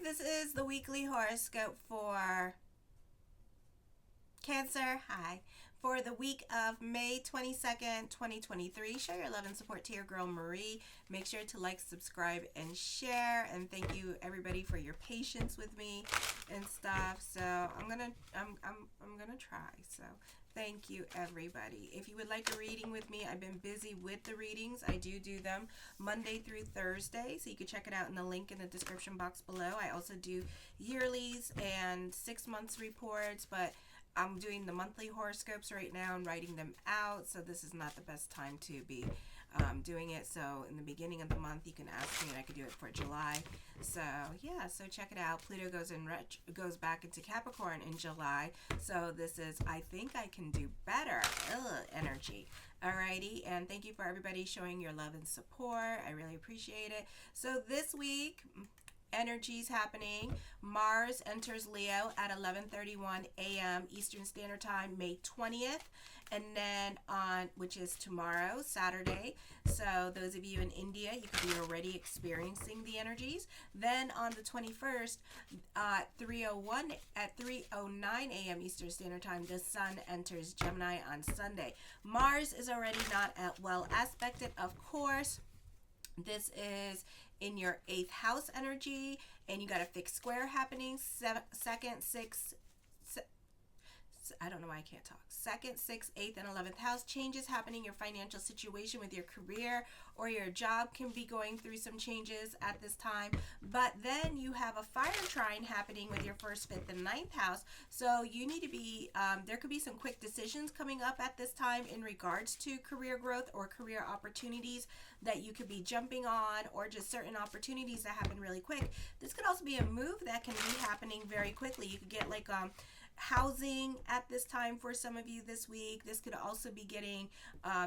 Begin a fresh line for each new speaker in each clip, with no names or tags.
This is the weekly horoscope for Cancer. Hi. For the week of May 22nd, 2023. Show your love and support to your girl Marie. Make sure to like, subscribe, and share. And thank you everybody for your patience with me and stuff. So I'm gonna try. So thank you everybody. If you would like a reading with me, I've been busy with the readings. I do them Monday through Thursday, so you can check it out in the link in the description box below. I also do yearlies and 6 months reports, but I'm doing the monthly horoscopes right now and writing them out, so this is not the best time to be doing it. So in the beginning of the month, you can ask me and I could do it for July. So yeah, so check it out. Pluto goes back into Capricorn in July, so this is I think I can do better energy. Alrighty, and thank you for everybody showing your love and support. I really appreciate it. So this week, energies happening. Mars enters Leo at 11:31 a.m. Eastern Standard Time, May 20th, and then which is tomorrow, Saturday. So those of you in India, you could be already experiencing the energies. Then on the 21st, 3:09 a.m. Eastern Standard Time, the Sun enters Gemini on Sunday. Mars is already not well aspected, of course. This is in your 8th house energy, and you got a fixed square happening. I don't know why I can't talk. 2nd, 6th, 8th, and 11th house changes happening. Your financial situation with your career or your job can be going through some changes at this time. But then you have a fire trine happening with your 1st, 5th, and 9th house. So you need to be, there could be some quick decisions coming up at this time in regards to career growth or career opportunities that you could be jumping on, or just certain opportunities that happen really quick. This could also be a move that can be happening very quickly. You could get like housing at this time for some of you this week. This could also be getting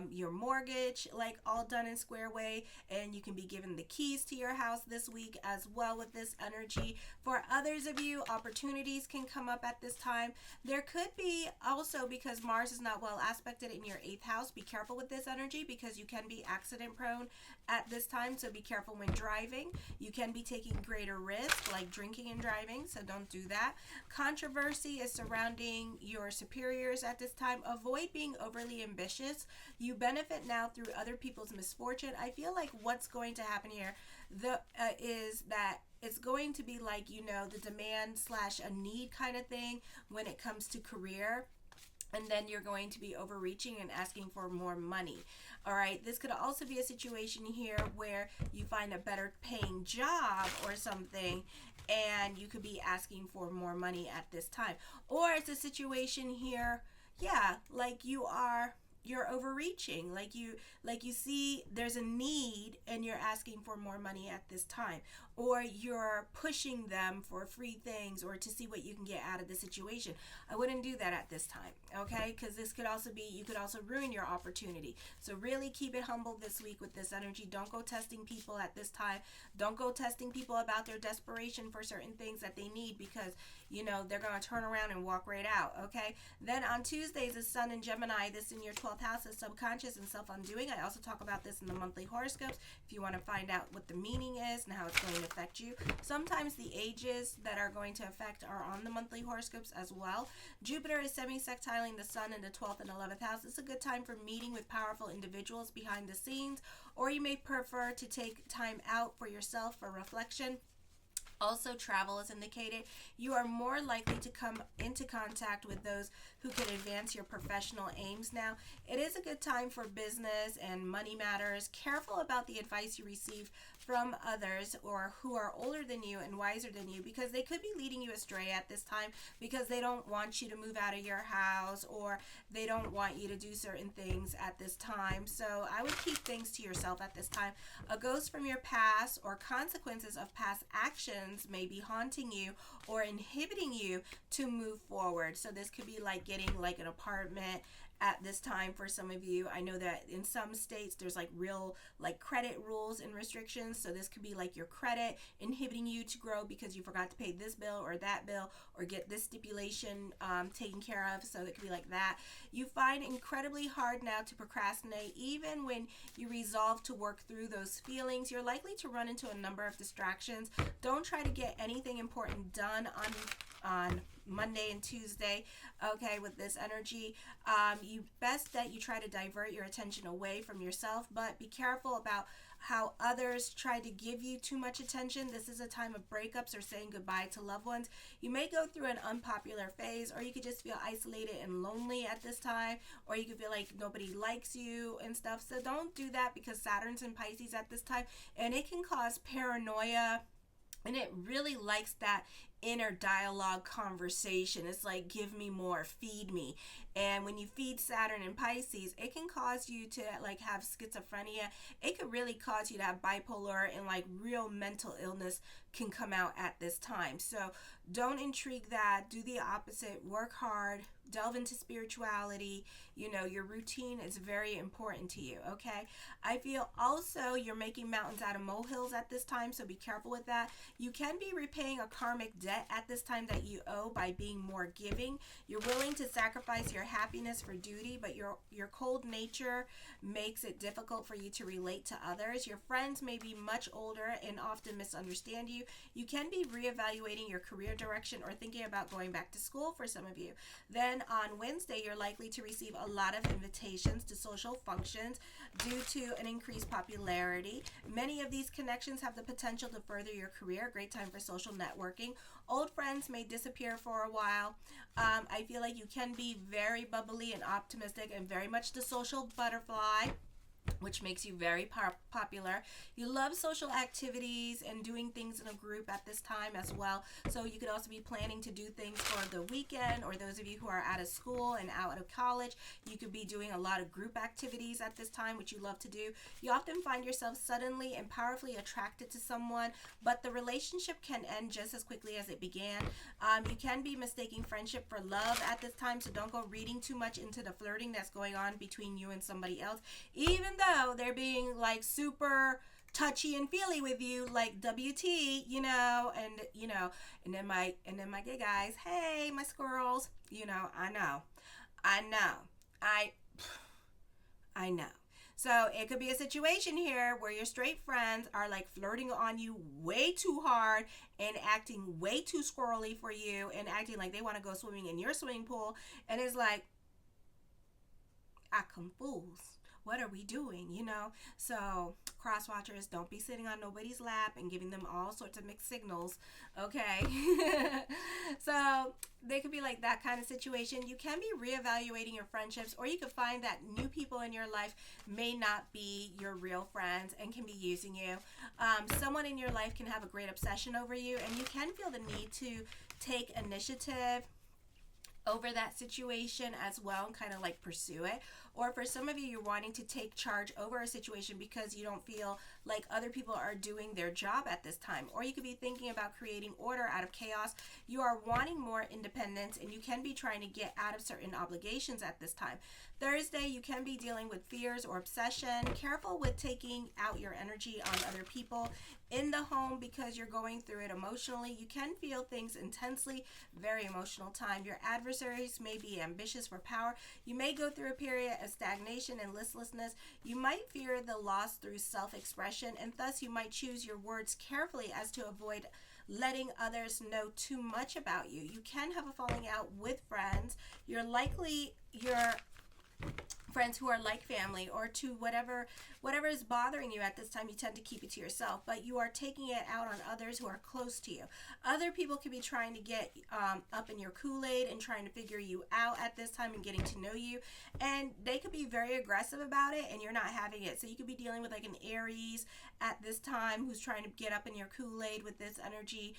your mortgage like all done in square way, and you can be given the keys to your house this week as well with this energy. For others of you, opportunities can come up at this time. There could be also, because Mars is not well aspected in your 8th house, be careful with this energy because you can be accident prone at this time, so be careful when driving. You can be taking greater risk like drinking and driving, so don't do that. Controversy is surrounding your superiors at this time. Avoid being overly ambitious. You benefit now through other people's misfortune. I feel like what's going to happen here is that it's going to be like, the demand / a need kind of thing when it comes to career. And then you're going to be overreaching and asking for more money. All right, this could also be a situation here where you find a better paying job or something, and you could be asking for more money at this time. Or it's a situation here, like you're overreaching, like you see there's a need and you're asking for more money at this time, or you're pushing them for free things or to see what you can get out of the situation. I wouldn't do that at this time, okay? Because this could also be, you could also ruin your opportunity. So really keep it humble this week with this energy. Don't go testing people at this time. Don't go testing people about their desperation for certain things that they need, because they're going to turn around and walk right out, okay? Then on Tuesdays, the Sun in Gemini, this in your 12th house is subconscious and self-undoing. I also talk about this in the monthly horoscopes if you want to find out what the meaning is and how it's going to affect you. Sometimes the ages that are going to affect are on the monthly horoscopes as well. Jupiter is semi-sextiling the Sun in the 12th and 11th house. It's a good time for meeting with powerful individuals behind the scenes, or you may prefer to take time out for yourself for reflection. Also, travel is indicated. You are more likely to come into contact with those who can advance your professional aims now. It is a good time for business and money matters. Careful about the advice you receive from others or who are older than you and wiser than you, because they could be leading you astray at this time because they don't want you to move out of your house, or they don't want you to do certain things at this time. So I would keep things to yourself at this time. A ghost from your past or consequences of past actions may be haunting you or inhibiting you to move forward. So this could be like getting like an apartment at this time for some of you. I know that in some states there's like real like credit rules and restrictions, so this could be like your credit inhibiting you to grow because you forgot to pay this bill or that bill or get this stipulation taken care of. So it could be like that. You find incredibly hard now to procrastinate. Even when you resolve to work through those feelings, you're likely to run into a number of distractions. Don't try to get anything important done on Monday and Tuesday, okay, with this energy. You best that you try to divert your attention away from yourself, but be careful about how others try to give you too much attention. This is a time of breakups or saying goodbye to loved ones. You may go through an unpopular phase, or you could just feel isolated and lonely at this time, or you could feel like nobody likes you and stuff. So don't do that, because Saturn's in Pisces at this time, and it can cause paranoia. And it really likes that inner dialogue conversation. It's like, give me more, feed me. And when you feed Saturn in Pisces, it can cause you to like have schizophrenia. It could really cause you to have bipolar, and like real mental illness can come out at this time. So don't intrigue that. Do the opposite. Work hard. Delve into spirituality. You know, your routine is very important to you, okay? I feel also you're making mountains out of molehills at this time, so be careful with that. You can be repaying a karmic debt at this time that you owe by being more giving. You're willing to sacrifice your happiness for duty, but your cold nature makes it difficult for you to relate to others. Your friends may be much older and often misunderstand you. You can be reevaluating your career direction or thinking about going back to school for some of you. Then on Wednesday, you're likely to receive a lot of invitations to social functions due to an increased popularity. Many of these connections have the potential to further your career. Great time for social networking. Old friends may disappear for a while. I feel like you can be very bubbly and optimistic and very much the social butterfly, which makes you very popular. You love social activities and doing things in a group at this time as well. So you could also be planning to do things for the weekend, or those of you who are out of school and out of college, you could be doing a lot of group activities at this time, which you love to do. You often find yourself suddenly and powerfully attracted to someone, but the relationship can end just as quickly as it began. You can be mistaking friendship for love at this time, so don't go reading too much into the flirting that's going on between you and somebody else, even though they're being like super touchy and feely with you, like WT, you know, and then my gay guys, hey, my squirrels, you know, I know. So it could be a situation here where your straight friends are like flirting on you way too hard and acting way too squirrely for you and acting like they want to go swimming in your swimming pool, and it's like, I come fools. What are we doing, you know? So cross watchers, don't be sitting on nobody's lap and giving them all sorts of mixed signals, okay? So they could be like that kind of situation. You can be reevaluating your friendships, or you could find that new people in your life may not be your real friends and can be using you. Someone in your life can have a great obsession over you, and you can feel the need to take initiative over that situation as well and kind of like pursue it. Or for some of you, you're wanting to take charge over a situation because you don't feel like other people are doing their job at this time. Or you could be thinking about creating order out of chaos. You are wanting more independence, and you can be trying to get out of certain obligations at this time. Thursday, you can be dealing with fears or obsession. Careful with taking out your energy on other people in the home because you're going through it emotionally. You can feel things intensely. Very emotional time. Your adversaries may be ambitious for power. You may go through a period of stagnation and listlessness. You might fear the loss through self-expression, and thus you might choose your words carefully as to avoid letting others know too much about you. You can have a falling out with friends. You're likely your friends who are like family, or to whatever is bothering you at this time, you tend to keep it to yourself, but you are taking it out on others who are close to you. Other people could be trying to get up in your Kool-Aid and trying to figure you out at this time and getting to know you, and they could be very aggressive about it, and you're not having it. So you could be dealing with like an Aries at this time who's trying to get up in your Kool-Aid with this energy,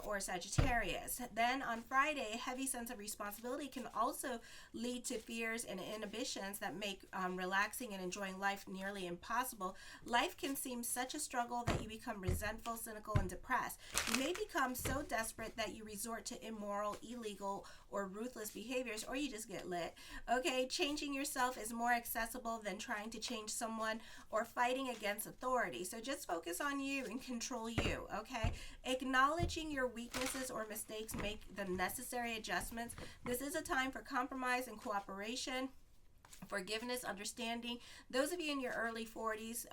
or Sagittarius. Then on Friday, a heavy sense of responsibility can also lead to fears and inhibitions that make relaxing and enjoying life nearly impossible, life can seem such a struggle that you become resentful, cynical, and depressed. You may become so desperate that you resort to immoral, illegal, or ruthless behaviors, or you just get lit. Okay, changing yourself is more accessible than trying to change someone or fighting against authority. So just focus on you and control you, okay? Acknowledging your weaknesses or mistakes, make the necessary adjustments. This is a time for compromise and cooperation, forgiveness, understanding. Those of you in your early 40s,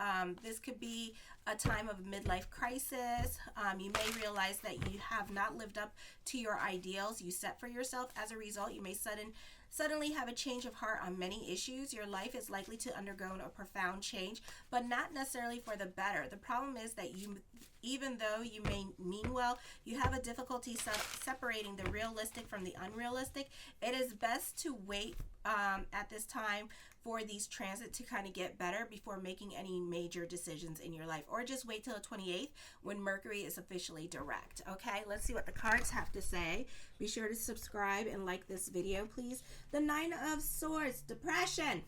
this could be a time of midlife crisis. You may realize that you have not lived up to your ideals you set for yourself. As a result, you may suddenly have a change of heart on many issues. Your life is likely to undergo a profound change, but not necessarily for the better. The problem is that even though you may mean well, you have a difficulty separating the realistic from the unrealistic. It is best to wait at this time for these transits to kind of get better before making any major decisions in your life, or just wait till the 28th when Mercury is officially direct. Okay, let's see what the cards have to say. Be sure to subscribe and like this video, please. The Nine of Swords, depression.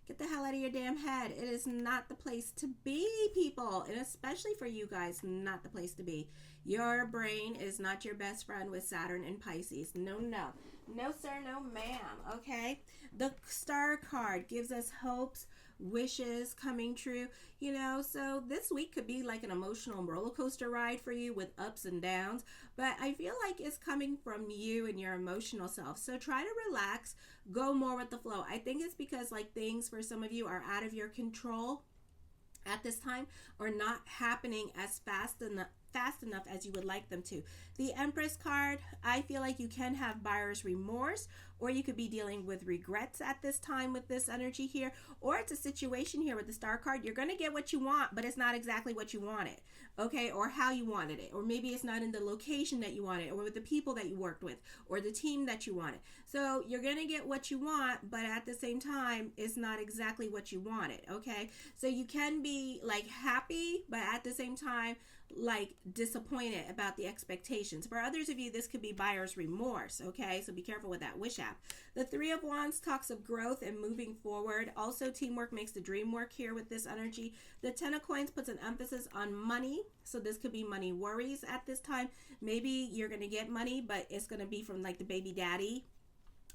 Get the hell out of your damn head. It is not the place to be, people. And especially for you guys, not the place to be. Your brain is not your best friend with Saturn and Pisces. No, no. No, sir, no, ma'am. Okay? The Star card gives us hopes, wishes coming true. You know, so this week could be like an emotional roller coaster ride for you with ups and downs. But I feel like it's coming from you and your emotional self. So try to relax. Go more with the flow. I think it's because like things for some of you are out of your control at this time, or not happening as fast enough as you would like them to. The Empress card, I feel like you can have buyer's remorse, or you could be dealing with regrets at this time with this energy here, or it's a situation here with the Star card. You're going to get what you want, but it's not exactly what you wanted, okay, or how you wanted it, or maybe it's not in the location that you wanted, or with the people that you worked with, or the team that you wanted. So you're going to get what you want, but at the same time, it's not exactly what you wanted, okay? So you can be like happy, but at the same time, like disappointed about the expectations. For others of you, this could be buyer's remorse, okay? So be careful with that wish app. The Three of Wands talks of growth and moving forward. Also, teamwork makes the dream work here with this energy. The Ten of Coins puts an emphasis on money. So this could be money worries at this time. Maybe you're going to get money, but it's going to be from like the baby daddy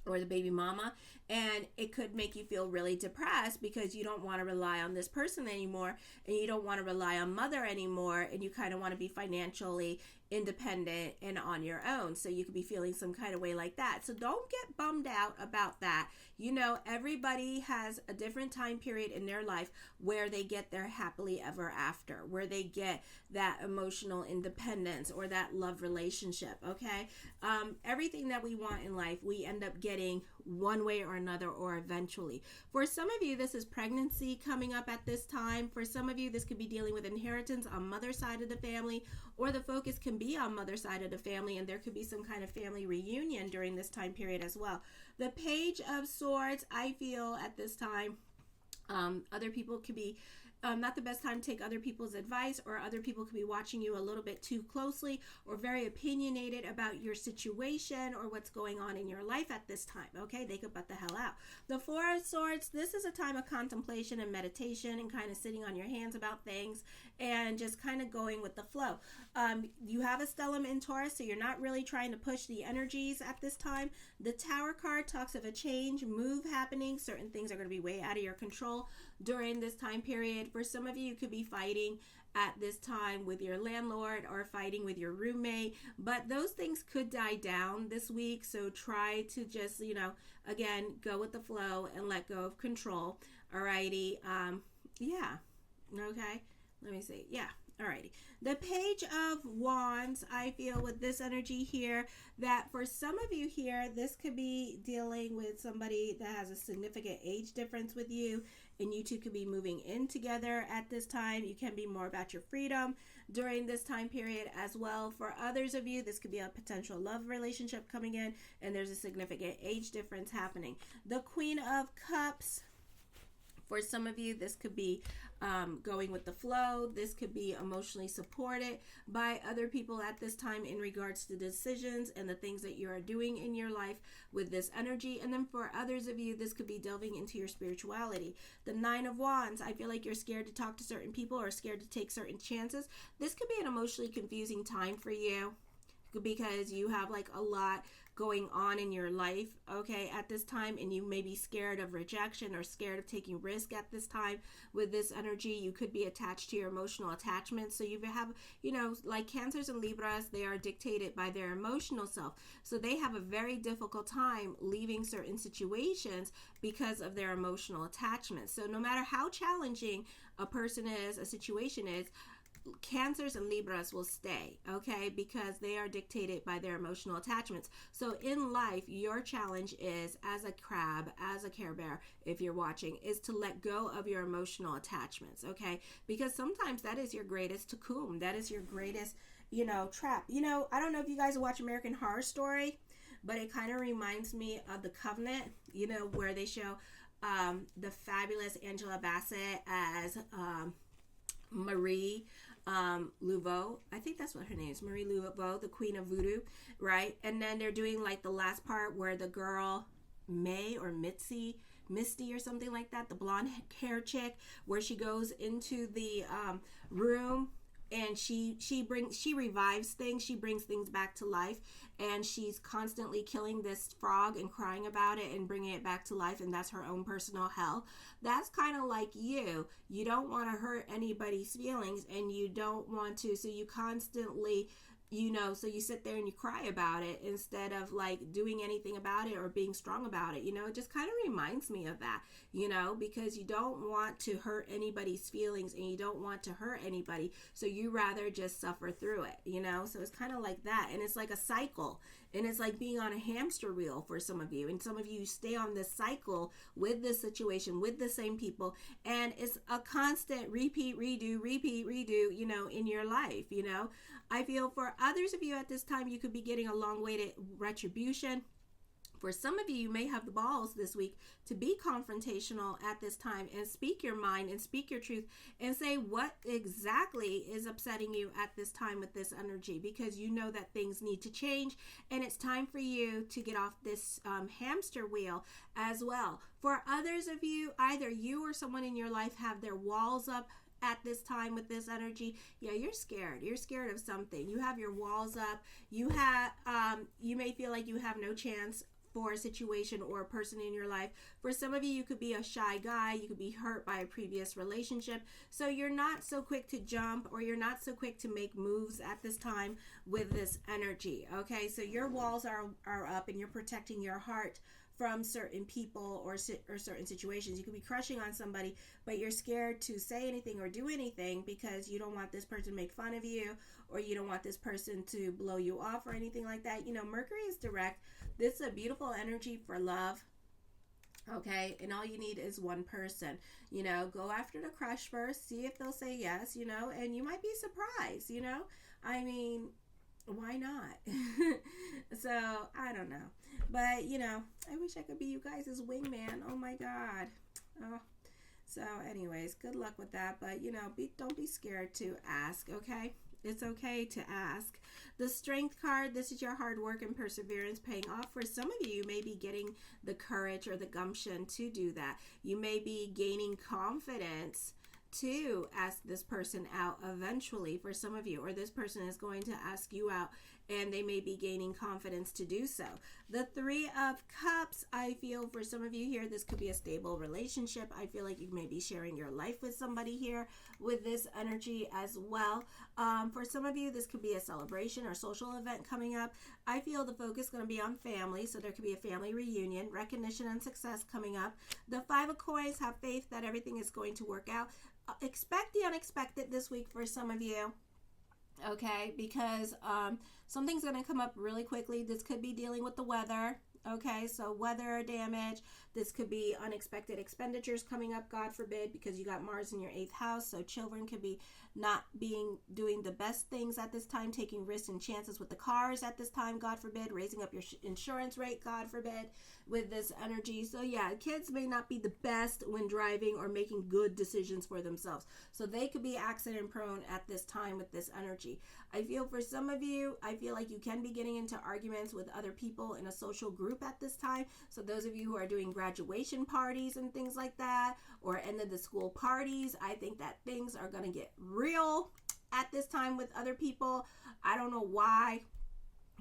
or the baby mama, and it could make you feel really depressed because you don't want to rely on this person anymore, and you don't want to rely on mother anymore, and you kind of want to be financially independent and on your own. So you could be feeling some kind of way like that. So don't get bummed out about that. You know, everybody has a different time period in their life where they get their happily ever after, where they get that emotional independence or that love relationship, okay? Everything that we want in life, we end up getting one way or another, or eventually. For some of you, this is pregnancy coming up at this time. For some of you, this could be dealing with inheritance on mother's side of the family, or the focus can be on mother's side of the family, and there could be some kind of family reunion during this time period as well. The Page of Swords, I feel at this time, other people could be not the best time to take other people's advice, or other people could be watching you a little bit too closely, or very opinionated about your situation or what's going on in your life at this time, okay? They could butt the hell out. The Four of Swords, this is a time of contemplation and meditation and kind of sitting on your hands about things and just kind of going with the flow. You have a stellium in Taurus, so you're not really trying to push the energies at this time. The Tower card talks of a change, move happening. Certain things are going to be way out of your control during this time period. For some of you, you could be fighting at this time with your landlord or fighting with your roommate, but those things could die down this week. So try to just, you know, again, go with the flow and let go of control. Alrighty. Yeah. Okay. Let me see. Yeah. Alrighty. The Page of Wands, I feel with this energy here, that for some of you here, this could be dealing with somebody that has a significant age difference with you, and you two could be moving in together at this time. You can be more about your freedom during this time period as well. For others of you, this could be a potential love relationship coming in, and there's a significant age difference happening. The Queen of Cups, For some of you, this could be going with the flow. This could be emotionally supported by other people at this time in regards to decisions and the things that you are doing in your life with this energy. And then for others of you, this could be delving into your spirituality. The Nine of Wands, I feel like you're scared to talk to certain people or scared to take certain chances. This could be an emotionally confusing time for you because you have like a lot going on in your life, okay, at this time, and you may be scared of rejection or scared of taking risk at this time. With this energy, you could be attached to your emotional attachments. So you have, like Cancers and Libras, they are dictated by their emotional self. So they have a very difficult time leaving certain situations because of their emotional attachments. So no matter how challenging a person is, a situation is, Cancers and Libras will stay, okay, because they are dictated by their emotional attachments. So in life, your challenge is, as a crab, as a Care Bear, if you're watching, is to let go of your emotional attachments, okay, because sometimes that is your greatest cocoon. That is your greatest, trap. I don't know if you guys watch American Horror Story, but it kind of reminds me of The Covenant, where they show the fabulous Angela Bassett as Marie Laveau. I think that's what her name is, Marie Laveau, the Queen of Voodoo, right? And then they're doing like the last part where the girl May or Misty or something like that, the blonde hair chick, where she goes into the room and she revives things, she brings things back to life, and she's constantly killing this frog and crying about it and bringing it back to life, and that's her own personal hell. That's kind of like you don't want to hurt anybody's feelings, and you don't want to, so you constantly so you sit there and you cry about it instead of like doing anything about it or being strong about it. It just kind of reminds me of that, because you don't want to hurt anybody's feelings and you don't want to hurt anybody. So you rather just suffer through it, so it's kind of like that. And it's like a cycle, and it's like being on a hamster wheel for some of you. And some of you stay on this cycle with this situation, with the same people. And it's a constant repeat, redo, in your life, I feel for others of you at this time, you could be getting a long-awaited retribution. For some of you, you may have the balls this week to be confrontational at this time and speak your mind and speak your truth and say what exactly is upsetting you at this time with this energy, because you know that things need to change and it's time for you to get off this hamster wheel as well. For others of you, either you or someone in your life have their walls up at this time with this energy. You're scared. You're scared of something. You have your walls up. You may feel like you have no chance for a situation or a person in your life. For some of you, you could be a shy guy. You could be hurt by a previous relationship. So you're not so quick to jump, or you're not so quick to make moves at this time with this energy. Okay, so your walls are up and you're protecting your heart from certain people or certain situations. You could be crushing on somebody, but you're scared to say anything or do anything because you don't want this person to make fun of you, or you don't want this person to blow you off or anything like that. Mercury is direct. This is a beautiful energy for love. Okay, and all you need is one person. Go after the crush first, see if they'll say yes, and you might be surprised, I mean, why not? So I don't know, but I wish I could be you guys' wingman. Oh my god. So anyways, good luck with that, but don't be scared to ask. Okay, it's okay to ask. The Strength card, this is your hard work and perseverance paying off. For some of you, you may be getting the courage or the gumption to do that. You may be gaining confidence to ask this person out eventually, for some of you, or this person is going to ask you out and they may be gaining confidence to do so. The Three of Cups, I feel for some of you here, this could be a stable relationship. I feel like you may be sharing your life with somebody here with this energy as well. For some of you, this could be a celebration or social event coming up. I feel the focus is going to be on family, so there could be a family reunion, recognition and success coming up. The Five of Coins, have faith that everything is going to work out. Expect the unexpected this week for some of you, okay, because something's going to come up really quickly. This could be dealing with the weather, okay, so weather damage. This could be unexpected expenditures coming up, God forbid, because you got Mars in your 8th house, so children could be not doing the best things at this time, taking risks and chances with the cars at this time, God forbid, raising up your insurance rate, God forbid, with this energy. So yeah, kids may not be the best when driving or making good decisions for themselves. So they could be accident prone at this time with this energy. I feel for some of you, I feel like you can be getting into arguments with other people in a social group at this time. So those of you who are doing graduation parties and things like that, or end of the school parties, I think that things are going to get real at this time with other people. I don't know why,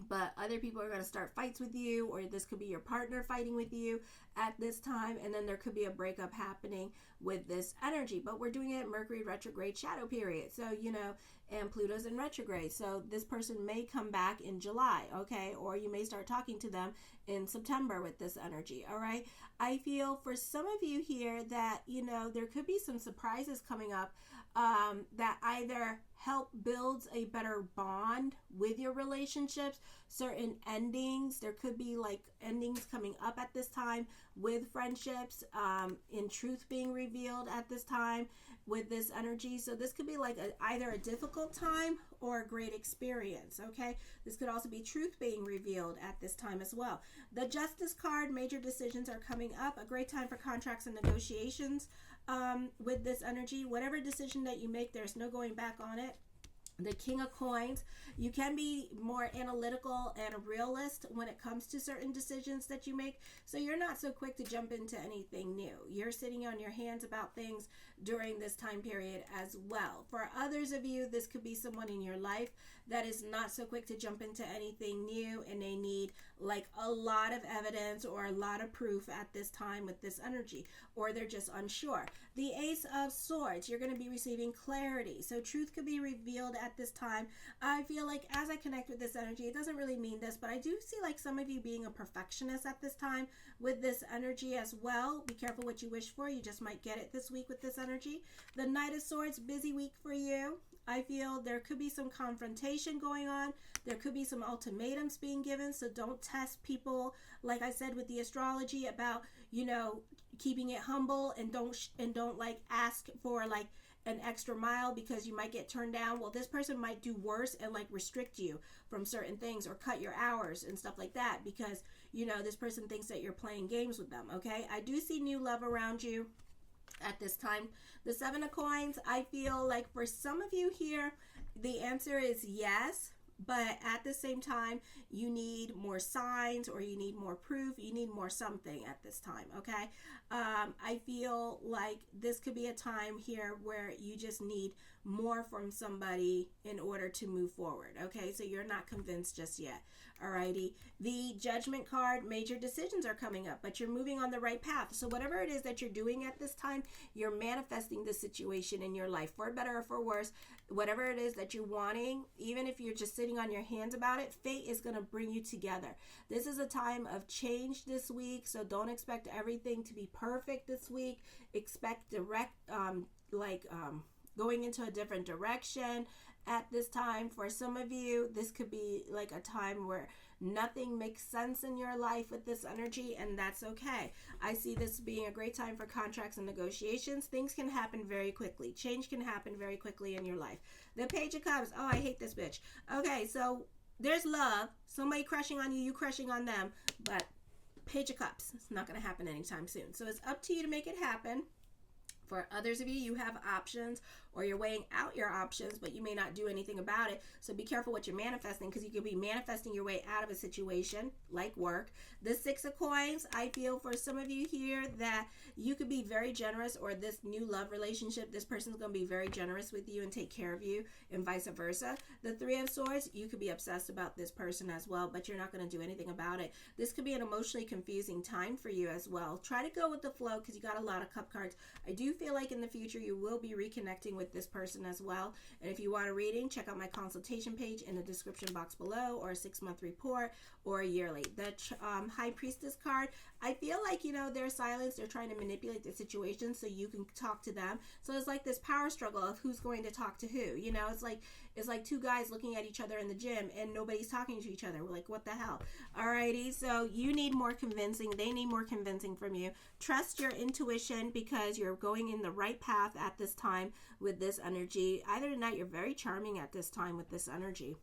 but other people are going to start fights with you, or this could be your partner fighting with you at this time, and then there could be a breakup happening with this energy. But we're doing it Mercury retrograde shadow period, so and Pluto's in retrograde, so this person may come back in July, okay, or you may start talking to them in September with this energy. All right, I feel for some of you here that there could be some surprises coming up that either help builds a better bond with your relationships, certain endings. There could be like endings coming up at this time with friendships, in truth being revealed at this time with this energy. So this could be like either a difficult time or a great experience, okay? This could also be truth being revealed at this time as well. The Justice card, major decisions are coming up, a great time for contracts and negotiations with this energy. Whatever decision that you make, there's no going back on it. The King of Coins, you can be more analytical and a realist when it comes to certain decisions that you make. So you're not so quick to jump into anything new. You're sitting on your hands about things during this time period as well. For others of you, this could be someone in your life that is not so quick to jump into anything new, and they need like a lot of evidence or a lot of proof at this time with this energy, or they're just unsure. The Ace of Swords, you're going to be receiving clarity. So truth could be revealed at this time. I feel like as I connect with this energy, it doesn't really mean this, but I do see like some of you being a perfectionist at this time with this energy as well. Be careful what you wish for. You just might get it this week with this energy. The Knight of Swords, busy week for you. I feel there could be some confrontation going on. There could be some ultimatums being given. So don't test people, like I said with the astrology, about, keeping it humble, and don't like ask for like an extra mile because you might get turned down. Well, this person might do worse and like restrict you from certain things or cut your hours and stuff like that because, this person thinks that you're playing games with them, okay? I do see new love around you at this time. The Seven of Coins, I feel like for some of you here, the answer is yes, but at the same time, you need more signs, or you need more proof. You need more something at this time, okay? I feel like this could be a time here where you just need more from somebody in order to move forward, okay? So you're not convinced just yet, alrighty? The Judgment card, major decisions are coming up, but you're moving on the right path. So whatever it is that you're doing at this time, you're manifesting this situation in your life, for better or for worse. Whatever it is that you're wanting, even if you're just sitting on your hands about it, fate is going to bring you together. This is a time of change this week, so don't expect everything to be perfect this week. Expect direct, going into a different direction at this time. For some of you, this could be like a time where nothing makes sense in your life with this energy, and that's okay. I see this being a great time for contracts and negotiations. Things can happen very quickly. Change can happen very quickly in your life. The Page of Cups. Oh, I hate this bitch. Okay, so there's love. Somebody crushing on you, you crushing on them, but Page of Cups, it's not going to happen anytime soon. So it's up to you to make it happen. For others of you, you have options, or you're weighing out your options, but you may not do anything about it. So be careful what you're manifesting, because you could be manifesting your way out of a situation like work. The Six of Coins, I feel for some of you here that you could be very generous, or this new love relationship, this person's going to be very generous with you and take care of you, and vice versa. The Three of Swords, you could be obsessed about this person as well, but you're not going to do anything about it. This could be an emotionally confusing time for you as well. Try to go with the flow, because you got a lot of cup cards. I do feel like in the future you will be reconnecting with this person as well. And if you want a reading, check out my consultation page in the description box below, or a 6-month report, or a yearly. The High Priestess card, I feel like, their silence, they're trying to manipulate the situation so you can talk to them. So it's like this power struggle of who's going to talk to who. It's like It's like two guys looking at each other in the gym and nobody's talking to each other. We're like, what the hell? Alrighty, so you need more convincing. They need more convincing from you. Trust your intuition because you're going in the right path at this time with this energy. Either than that, you're very charming at this time with this energy.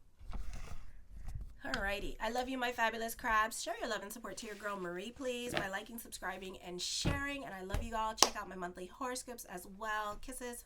Alrighty. I love you, my fabulous crabs. Show your love and support to your girl Marie, please, by liking, subscribing, and sharing. And I love you all. Check out my monthly horoscopes as well. Kisses.